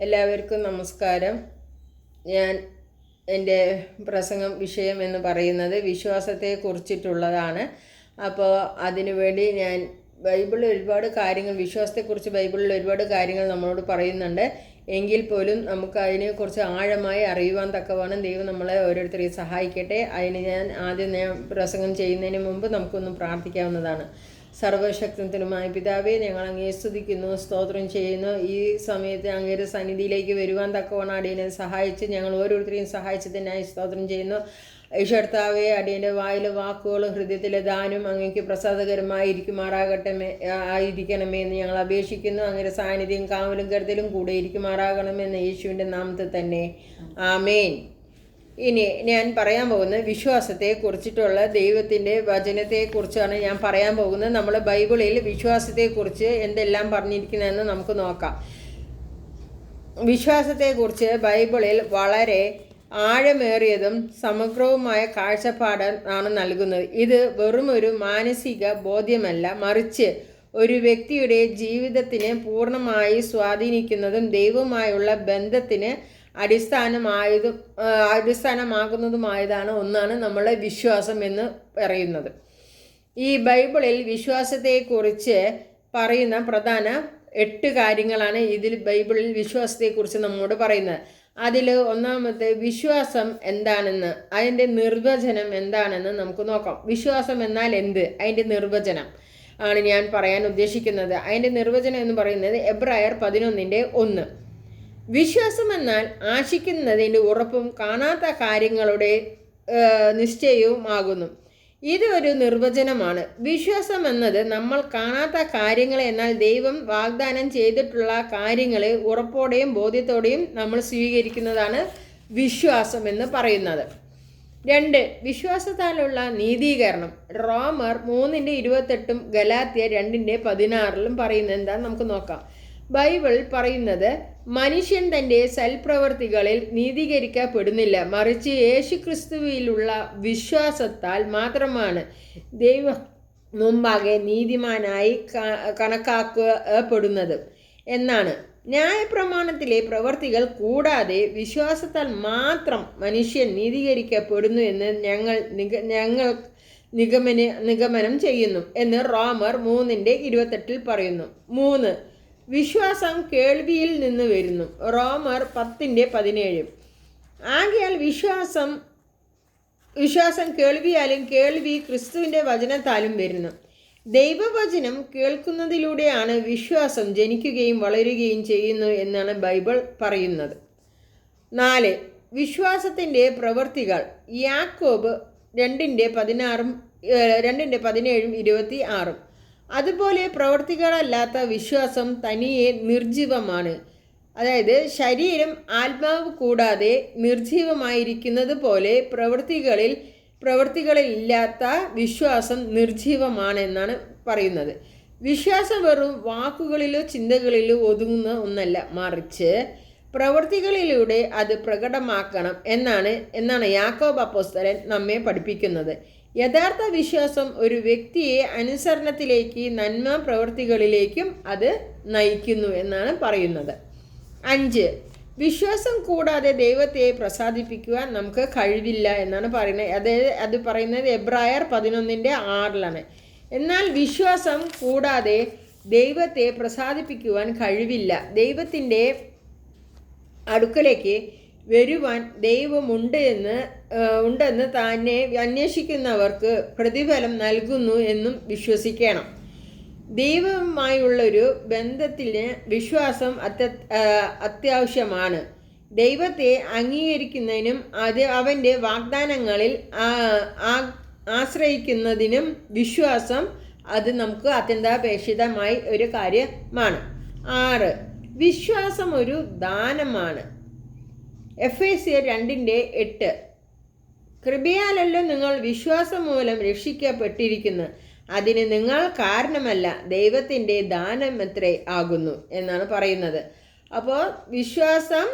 എല്ലാവർക്കും നമസ്കാരം. ഞാൻ എൻ്റെ വിഷയം എന്ന് പറയുന്നത് വിശ്വാസത്തെ കുറിച്ചിട്ടുള്ളതാണ്. അപ്പോൾ അതിനുവേണ്ടി ഞാൻ ബൈബിളിൽ ഒരുപാട് കാര്യങ്ങൾ, വിശ്വാസത്തെക്കുറിച്ച് ബൈബിളിൽ ഒരുപാട് കാര്യങ്ങൾ നമ്മളോട് പറയുന്നുണ്ട്. എങ്കിൽ പോലും നമുക്ക് അതിനെക്കുറിച്ച് ആഴമായി അറിയുവാൻ തക്കവണ്ണം ദൈവം നമ്മളെ ഓരോരുത്തരെയും സഹായിക്കട്ടെ. അതിന് ഞാൻ പ്രസംഗം ചെയ്യുന്നതിന് മുമ്പ് നമുക്കൊന്ന് പ്രാർത്ഥിക്കാവുന്നതാണ്. സർവശക്തനുമായ പിതാവേ, ഞങ്ങൾ അങ്ങയെ സ്തുതിക്കുന്നു, സ്തോത്രം ചെയ്യുന്നു. ഈ സമയത്ത് അങ്ങയുടെ സന്നിധിയിലേക്ക് വരുവാൻ തക്കവണ്ണം അടിയനെ സഹായിച്ച് ഞങ്ങൾ ഓരോരുത്തരെയും സഹായിച്ചതിനായി സ്തോത്രം ചെയ്യുന്നു. ഈശ്വർത്താവേ, അടിയൻ്റെ വായിലെ വാക്കുകളും ഹൃദയത്തിലെ ദാനം അങ്ങേക്ക് ആയിരിക്കണമേ എന്ന് ഞങ്ങൾ അപേക്ഷിക്കുന്നു. അങ്ങയുടെ സാന്നിധ്യം കാവലും കരുതലും കൂടെ ഇരിക്കുമാറാകണമെന്ന് യേശുവിൻ്റെ നാമത്തിൽ തന്നെ ആമേൻ. ഇനി ഞാൻ പറയാൻ പോകുന്നത് വിശ്വാസത്തെക്കുറിച്ചിട്ടുള്ള ദൈവത്തിൻ്റെ വചനത്തെക്കുറിച്ചാണ് ഞാൻ പറയാൻ പോകുന്നത്. നമ്മൾ ബൈബിളിൽ വിശ്വാസത്തെക്കുറിച്ച് എന്തെല്ലാം പറഞ്ഞിരിക്കുന്നതെന്ന് നമുക്ക് നോക്കാം. വിശ്വാസത്തെക്കുറിച്ച് ബൈബിളിൽ വളരെ ആഴമേറിയതും സമഗ്രവുമായ കാഴ്ചപ്പാടാണ് നൽകുന്നത്. ഇത് വെറും ഒരു മാനസിക ബോധ്യമല്ല, മറിച്ച് ഒരു വ്യക്തിയുടെ ജീവിതത്തിനെ പൂർണ്ണമായി സ്വാധീനിക്കുന്നതും ദൈവവുമായുള്ള ബന്ധത്തിന് അടിസ്ഥാനമാകുന്നതുമായതാണ് ഒന്നാണ് നമ്മളെ വിശ്വാസം എന്ന് പറയുന്നത്. ഈ ബൈബിളിൽ വിശ്വാസത്തെക്കുറിച്ച് പറയുന്ന പ്രധാന 8 കാര്യങ്ങളാണ് ബൈബിളിൽ വിശ്വാസത്തെക്കുറിച്ച് നമ്മോട് പറയുന്നത്. അതിൽ ഒന്നാമത്തെ വിശ്വാസം എന്താണെന്ന്, അതിൻ്റെ നിർവചനം എന്താണെന്ന് നമുക്ക് നോക്കാം. വിശ്വാസം എന്നാൽ എന്ത്, അതിൻ്റെ നിർവചനം ആണ് ഞാൻ പറയാൻ ഉദ്ദേശിക്കുന്നത്. അതിൻ്റെ നിർവചനം എന്ന് പറയുന്നത് എബ്രായർ 11:1. വിശ്വാസം എന്നാൽ ആശിക്കുന്നതിൻ്റെ ഉറപ്പും കാണാത്ത കാര്യങ്ങളുടെ നിശ്ചയവുമാകുന്നു. ഇതൊരു നിർവചനമാണ്. വിശ്വാസം എന്നത് നമ്മൾ കാണാത്ത കാര്യങ്ങളെ, എന്നാൽ ദൈവം വാഗ്ദാനം ചെയ്തിട്ടുള്ള കാര്യങ്ങളെ ഉറപ്പോടെയും ബോധ്യത്തോടെയും നമ്മൾ സ്വീകരിക്കുന്നതാണ് വിശ്വാസം എന്ന് പറയുന്നത്. 2. വിശ്വാസത്താലുള്ള നീതീകരണം. റോമർ 3:28 ഗലാത്യർ 2:16 പറയുന്നത് എന്താണെന്ന് നമുക്ക് നോക്കാം. ബൈബിൾ പറയുന്നത്, മനുഷ്യൻ തൻ്റെ സൽപ്രവർത്തികളിൽ നീതീകരിക്കപ്പെടുന്നില്ല, മറിച്ച് യേശുക്രിസ്തുവിലുള്ള വിശ്വാസത്താൽ മാത്രമാണ് ദൈവം മുമ്പാകെ നീതിമാനായി കണക്കാക്കപ്പെടുന്നത് എന്നാണ്. ന്യായപ്രമാണത്തിലെ പ്രവർത്തികൾ കൂടാതെ വിശ്വാസത്താൽ മാത്രം മനുഷ്യൻ നീതീകരിക്കപ്പെടുന്നു എന്ന് ഞങ്ങൾ നിഗമനം ചെയ്യുന്നു എന്ന് റോമർ 3:28 പറയുന്നു. 3. വിശ്വാസം കേൾവിയിൽ നിന്ന് വരുന്നു. റോമർ 10:17. ആകയാൽ വിശ്വാസം കേൾവിയാലും കേൾവി ക്രിസ്തുവിൻ്റെ വചനത്താലും വരുന്നു. ദൈവവചനം കേൾക്കുന്നതിലൂടെയാണ് വിശ്വാസം ജനിക്കുകയും വളരുകയും ചെയ്യുന്നു എന്നാണ് ബൈബിൾ പറയുന്നത്. 4. വിശ്വാസത്തിൻ്റെ പ്രവൃത്തികൾ. യാക്കോബ് 2:17-26. അതുപോലെ പ്രവൃത്തികളല്ലാത്ത വിശ്വാസം തനിയെ നിർജീവമാണ്. അതായത് ശരീരം ആത്മാവ് കൂടാതെ നിർജീവമായിരിക്കുന്നത് പോലെ പ്രവൃത്തികളില്ലാത്ത വിശ്വാസം നിർജീവമാണ് എന്നാണ് പറയുന്നത്. വിശ്വാസം വെറും വാക്കുകളിലോ ചിന്തകളിലോ ഒതുങ്ങുന്ന ഒന്നല്ല, മറിച്ച് പ്രവൃത്തികളിലൂടെ അത് പ്രകടമാക്കണം എന്നാണ് യാക്കോബ് അപ്പോസ്തലൻ നമ്മെ പഠിപ്പിക്കുന്നത്. യഥാർത്ഥ വിശ്വാസം ഒരു വ്യക്തിയെ അനുസരണത്തിലേക്ക്, നന്മ പ്രവൃത്തികളിലേക്കും അത് നയിക്കുന്നു എന്നാണ് പറയുന്നത്. 5. വിശ്വാസം കൂടാതെ ദൈവത്തെ പ്രസാദിപ്പിക്കുവാൻ നമുക്ക് കഴിവില്ല എന്നാണ് പറയുന്നത്. അത് പറയുന്നത് എബ്രായർ 11:6. എന്നാൽ വിശ്വാസം കൂടാതെ ദൈവത്തെ പ്രസാദിപ്പിക്കുവാൻ കഴിവില്ല. ദൈവത്തിൻ്റെ അടുക്കലേക്ക് വരുവാൻ ഉണ്ടെന്ന് തന്നെ അന്വേഷിക്കുന്നവർക്ക് പ്രതിഫലം നൽകുന്നു എന്നും വിശ്വസിക്കണം. ദൈവവുമായുള്ളൊരു ബന്ധത്തിന് വിശ്വാസം അത്യാവശ്യമാണ്. ദൈവത്തെ അംഗീകരിക്കുന്നതിനും അവൻ്റെ വാഗ്ദാനങ്ങളിൽ ആശ്രയിക്കുന്നതിനും വിശ്വാസം നമുക്ക് അത്യന്താപേക്ഷിതമായ ഒരു കാര്യമാണ്. 6. വിശ്വാസം ഒരു ദാനമാണ്. എഫേസ്യർ 2:8. കൃപയാലല്ലോ നിങ്ങൾ വിശ്വാസം മൂലം രക്ഷിക്കപ്പെട്ടിരിക്കുന്നു, അതിന് നിങ്ങൾ കാരണമല്ല, ദൈവത്തിൻ്റെ ദാനമത്രേ ആകുന്നു എന്നാണ് പറയുന്നത്. അപ്പോൾ വിശ്വാസം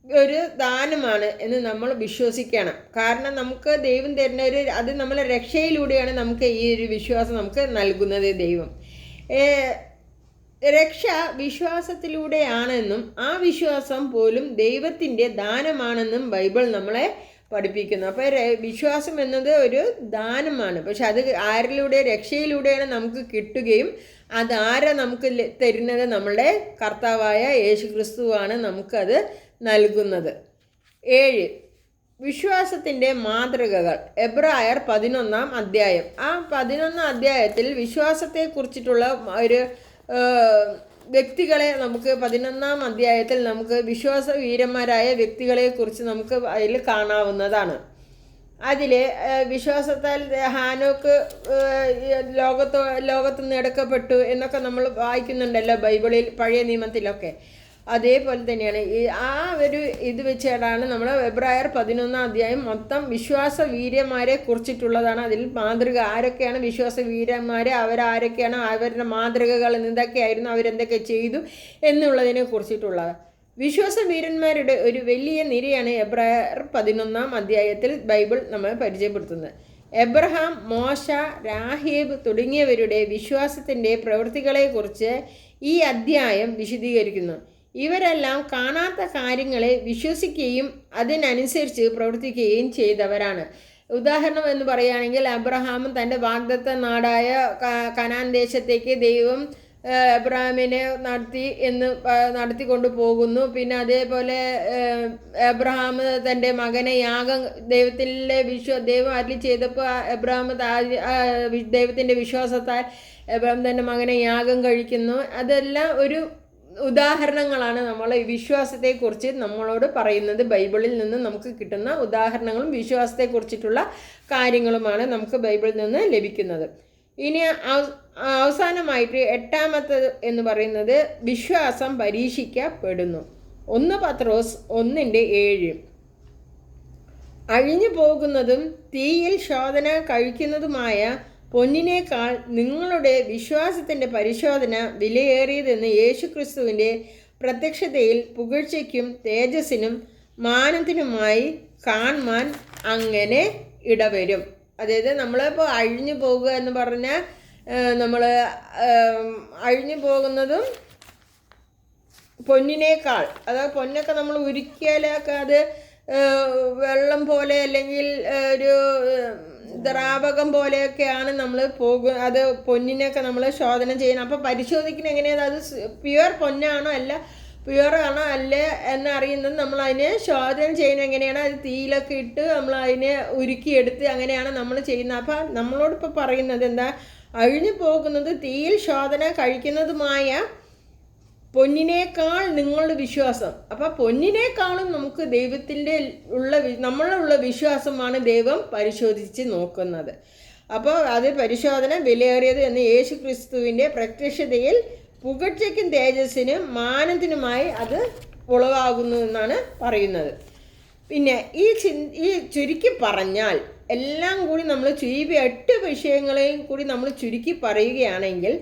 ഒരു ദാനമാണ് എന്ന് നമ്മൾ വിശ്വസിക്കണം. കാരണം നമുക്ക് ദൈവം തരുന്ന അത് നമ്മളെ രക്ഷയിലൂടെയാണ് നമുക്ക് ഈ ഒരു വിശ്വാസം നമുക്ക് നൽകുന്നത് ദൈവം. രക്ഷ വിശ്വാസത്തിലൂടെയാണെന്നും ആ വിശ്വാസം പോലും ദൈവത്തിൻ്റെ ദാനമാണെന്നും ബൈബിൾ നമ്മളെ പഠിപ്പിക്കുന്നു. അപ്പോൾ വിശ്വാസം എന്നത് ഒരു ദാനമാണ്. പക്ഷെ അത് ആരിലൂടെ, രക്ഷയിലൂടെയാണ് നമുക്ക് കിട്ടുകയും അതാരാ നമുക്ക് തരുന്നത്? നമ്മളുടെ കർത്താവായ യേശു ക്രിസ്തുവാണ് നമുക്കത് നൽകുന്നത്. 7. വിശ്വാസത്തിൻ്റെ മാതൃകകൾ. എബ്രായർ 11-ാം അധ്യായം. ആ 11-ാം അധ്യായത്തിൽ വിശ്വാസത്തെക്കുറിച്ചിട്ടുള്ള ഒരു വ്യക്തികളെ നമുക്ക് 11-ാം അധ്യായത്തിൽ നമുക്ക് വിശ്വാസ വീരന്മാരായ വ്യക്തികളെക്കുറിച്ച് നമുക്ക് അതിൽ കാണാവുന്നതാണ്. അതിൽ വിശ്വാസത്താൽ ഹാനോക്ക് ലോകത്ത് നിന്ന് എടുക്കപ്പെട്ടു എന്നൊക്കെ നമ്മൾ വായിക്കുന്നുണ്ടല്ലോ ബൈബിളിൽ, പഴയ നിയമത്തിലൊക്കെ. അതേപോലെ തന്നെയാണ് ആ ഒരു ഇത് വെച്ചാണ് നമ്മൾ എബ്രായർ 11-ാം അധ്യായം മൊത്തം വിശ്വാസ വീരന്മാരെ കുറിച്ചിട്ടുള്ളതാണ്. അതിൽ മാതൃക ആരൊക്കെയാണ് വിശ്വാസ വീരന്മാർ, അവരാരൊക്കെയാണ്, അവരുടെ മാതൃകകൾ എന്തൊക്കെയായിരുന്നു, അവരെന്തൊക്കെ ചെയ്തു എന്നുള്ളതിനെ കുറിച്ചിട്ടുള്ളത്. വിശ്വാസ വീരന്മാരുടെ ഒരു വലിയ നിരയാണ് എബ്രായർ 11-ാം അധ്യായത്തിൽ ബൈബിൾ നമ്മളെ പരിചയപ്പെടുത്തുന്നത്. എബ്രഹാം, മോശ, രാഹേബ് തുടങ്ങിയവരുടെ വിശ്വാസത്തിൻ്റെ പ്രവൃത്തികളെക്കുറിച്ച് ഈ അധ്യായം വിശദീകരിക്കുന്നു. ഇവരെല്ലാം കാണാത്ത കാര്യങ്ങളെ വിശ്വസിക്കുകയും അതിനനുസരിച്ച് പ്രവർത്തിക്കുകയും ചെയ്തവരാണ്. ഉദാഹരണം എന്ന് പറയുകയാണെങ്കിൽ, അബ്രഹാം തൻ്റെ വാഗ്ദത്ത നാടായ കനാൻ ദേശത്തേക്ക് ദൈവം അബ്രഹാമിനെ നടത്തിക്കൊണ്ടു പോകുന്നു. പിന്നെ അതേപോലെ അബ്രഹാം തൻ്റെ മകനെ യാഗം ദൈവം അരുളി ചെയ്തപ്പോൾ അബ്രഹാം ദൈവത്തിൻ്റെ വിശ്വാസത്താൽ അബ്രഹാം തൻ്റെ മകനെ യാഗം കഴിക്കുന്നു. അതെല്ലാം ഒരു ഉദാഹരണങ്ങളാണ് നമ്മൾ ഈ വിശ്വാസത്തെക്കുറിച്ച് നമ്മളോട് പറയുന്നത്. ബൈബിളിൽ നിന്ന് നമുക്ക് കിട്ടുന്ന ഉദാഹരണങ്ങളും വിശ്വാസത്തെക്കുറിച്ചിട്ടുള്ള കാര്യങ്ങളുമാണ് നമുക്ക് ബൈബിളിൽ നിന്ന് ലഭിക്കുന്നത്. ഇനി അവസാനമായിട്ട് 8-ാമത്തേത് എന്ന് പറയുന്നത് വിശ്വാസം പരീക്ഷിക്കപ്പെടുന്നു. 1 പത്രോസ് 1:7. അഴിഞ്ഞു പോകുന്നതും തീയിൽ ശോധന കഴിക്കുന്നതുമായ പൊന്നിനേക്കാൾ നിങ്ങളുടെ വിശ്വാസത്തിൻ്റെ പരിശോധന വിലയേറിയതെന്ന് യേശുക്രിസ്തുവിൻ്റെ പ്രത്യക്ഷതയിൽ പുകഴ്ചയ്ക്കും തേജസ്സിനും മാനത്തിനുമായി കാണുവാൻ അങ്ങനെ ഇടവരും. അതായത് നമ്മളിപ്പോൾ അഴിഞ്ഞു പോകുക എന്ന് പറഞ്ഞാൽ നമ്മൾ അഴിഞ്ഞു പോകുന്നതും പൊന്നിനേക്കാൾ, അതായത് പൊന്നൊക്കെ നമ്മൾ ഉരുക്കിയാലൊക്കെ അത് വെള്ളം പോലെ അല്ലെങ്കിൽ ഒരു ദ്രാവകം പോലെയൊക്കെയാണ് നമ്മൾ അത് പൊന്നിനൊക്കെ നമ്മൾ ശോധന ചെയ്യണം. അപ്പോൾ പരിശോധിക്കുന്ന എങ്ങനെയാണ് അത് പ്യുവർ പൊന്നാണോ അല്ല പ്യുവർ ആണോ അല്ലേ എന്നറിയുന്നത് നമ്മൾ അതിനെ ശോധന ചെയ്യുന്നത് എങ്ങനെയാണ്? അത് തീയിലൊക്കെ ഇട്ട് നമ്മൾ അതിനെ ഉരുക്കിയെടുത്ത് അങ്ങനെയാണ് നമ്മൾ ചെയ്യുന്നത്. അപ്പോൾ നമ്മളോടിപ്പോൾ പറയുന്നത് എന്താ? അഴിഞ്ഞു പോകുന്നത് തീയിൽ ശോധന കഴിക്കുന്നതുമായ പൊന്നിനേക്കാൾ നിങ്ങളുടെ വിശ്വാസം. അപ്പോൾ പൊന്നിനേക്കാളും നമുക്ക് ദൈവത്തിൻ്റെ നമ്മളുള്ള വിശ്വാസമാണ് ദൈവം പരിശോധിച്ച് നോക്കുന്നത്. അപ്പോൾ അത് പരിശോധന വിലയേറിയത് എന്ന് യേശു ക്രിസ്തുവിൻ്റെ പ്രത്യക്ഷതയിൽ പുകഴ്ചയ്ക്കും തേജസ്സിനും മാനത്തിനുമായി അത് ഉളവാകുന്നു എന്നാണ് പറയുന്നത്. പിന്നെ ഈ ചുരുക്കി പറഞ്ഞാൽ എല്ലാം കൂടി നമ്മൾ 8 വിഷയങ്ങളെയും കൂടി നമ്മൾ ചുരുക്കി പറയുകയാണെങ്കിൽ,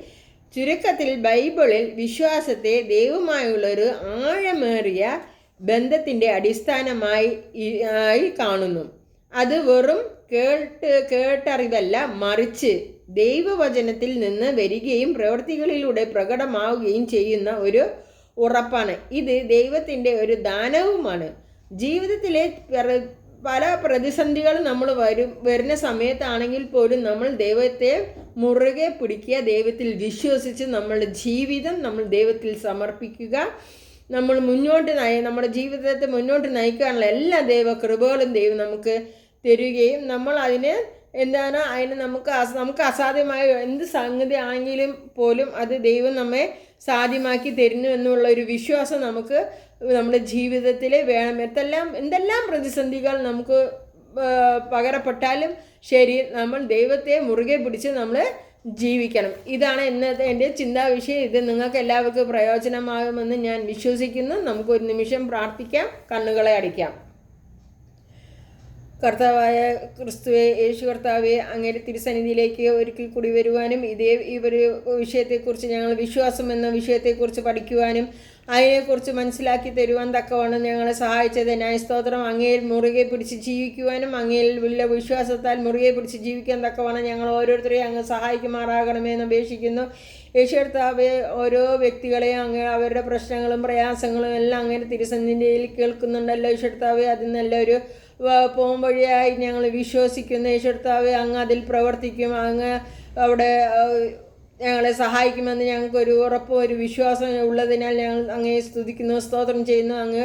ചുരുക്കത്തിൽ ബൈബിളിൽ വിശ്വാസത്തെ ദൈവവുമായുള്ളൊരു ആഴമേറിയ ബന്ധത്തിൻ്റെ അടിസ്ഥാനമായി കാണുന്നു. അത് വെറും കേട്ടറിവല്ല, മറിച്ച് ദൈവവചനത്തിൽ നിന്ന് വരികയും പ്രവൃത്തികളിലൂടെ പ്രകടമാവുകയും ചെയ്യുന്ന ഒരു ഉറപ്പാണ്. ഇത് ദൈവത്തിൻ്റെ ഒരു ദാനവുമാണ്. ജീവിതത്തിലെ പല പ്രതിസന്ധികൾ നമ്മൾ വരുന്ന സമയത്താണെങ്കിൽ പോലും നമ്മൾ ദൈവത്തെ മുറുകെ പിടിക്കുക, ദൈവത്തിൽ വിശ്വസിച്ച് നമ്മളുടെ ജീവിതം നമ്മൾ ദൈവത്തിൽ സമർപ്പിക്കുക. നമ്മൾ നമ്മുടെ ജീവിതത്തെ മുന്നോട്ട് നയിക്കാനുള്ള എല്ലാ ദൈവകൃപകളും ദൈവം നമുക്ക് തരികയും നമ്മൾ അതിന് നമുക്ക് അസാധ്യമായ എന്ത് സംഗതി ആണെങ്കിലും പോലും അത് ദൈവം നമ്മെ സാധ്യമാക്കി തരുന്നു എന്നുള്ള ഒരു വിശ്വാസം നമുക്ക് നമ്മുടെ ജീവിതത്തിൽ വേണം. എന്തെല്ലാം പ്രതിസന്ധികൾ നമുക്ക് പകരപ്പെട്ടാലും ശരി, നമ്മൾ ദൈവത്തെ മുറുകെ പിടിച്ച് നമ്മൾ ജീവിക്കണം. ഇതാണ് ഇന്നത്തെ എൻ്റെ ചിന്താവിഷയം. ഇത് നിങ്ങൾക്ക് എല്ലാവർക്കും പ്രയോജനമാകുമെന്ന് ഞാൻ വിശ്വസിക്കുന്നു. നമുക്കൊരു നിമിഷം പ്രാർത്ഥിക്കാം, കണ്ണുകളെ അടയ്ക്കാം. കർത്താവായ ക്രിസ്തുവെ, യേശു കർത്താവെ, അങ്ങയുടെ തിരുസന്നിധിയിലേക്ക് ഒരിക്കൽ കൂടി വരുവാനും ഈ ഒരു വിഷയത്തെക്കുറിച്ച് ഞങ്ങൾ വിശ്വാസം എന്ന വിഷയത്തെക്കുറിച്ച് പഠിക്കുവാനും അതിനെക്കുറിച്ച് മനസ്സിലാക്കി തരുവാൻ തക്കവണ്ണം ഞങ്ങളെ സഹായിച്ചതിനായി സ്തോത്രം. അങ്ങയിൽ മുറുകെ പിടിച്ച് ജീവിക്കുവാനും അങ്ങയിൽ വലിയ വിശ്വാസത്താൽ മുറുകെ പിടിച്ച് ജീവിക്കാൻ തക്കവണ്ണം ഞങ്ങൾ ഓരോരുത്തരെയും അങ്ങ് സഹായിക്കുമാറാകണമെന്ന് അപേക്ഷിക്കുന്നു. യേശു കർത്താവെ, ഓരോ വ്യക്തികളെയും അങ്ങ് അവരുടെ പ്രശ്നങ്ങളും പ്രയാസങ്ങളും എല്ലാം അങ്ങനെ തിരുസന്നിധിയിൽ കേൾക്കുന്നുണ്ടല്ലോ യേശു കർത്താവെ. അത് നല്ലൊരു പോം വഴിയായി ഞങ്ങൾ വിശ്വസിക്കുന്ന യേശു കർത്താവെ, അങ്ങ് അതിൽ പ്രവർത്തിക്കും. അങ്ങ് അവിടെ ഞങ്ങളെ സഹായിക്കുമെന്ന് ഞങ്ങൾക്കൊരു ഉറപ്പും ഒരു വിശ്വാസം ഉള്ളതിനാൽ ഞങ്ങൾ അങ്ങയെ സ്തുതിക്കുന്നു, സ്തോത്രം ചെയ്യുന്നു. അങ്ങ്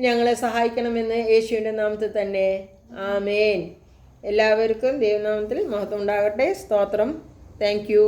ഞങ്ങളെ സഹായിക്കണമെന്ന് യേശുവിൻ്റെ നാമത്തിൽ തന്നെ. ആമേൻ. എല്ലാവർക്കും ദൈവനാമത്തിൽ മഹത്വം ഉണ്ടാകട്ടെ. സ്തോത്രം. Thank you.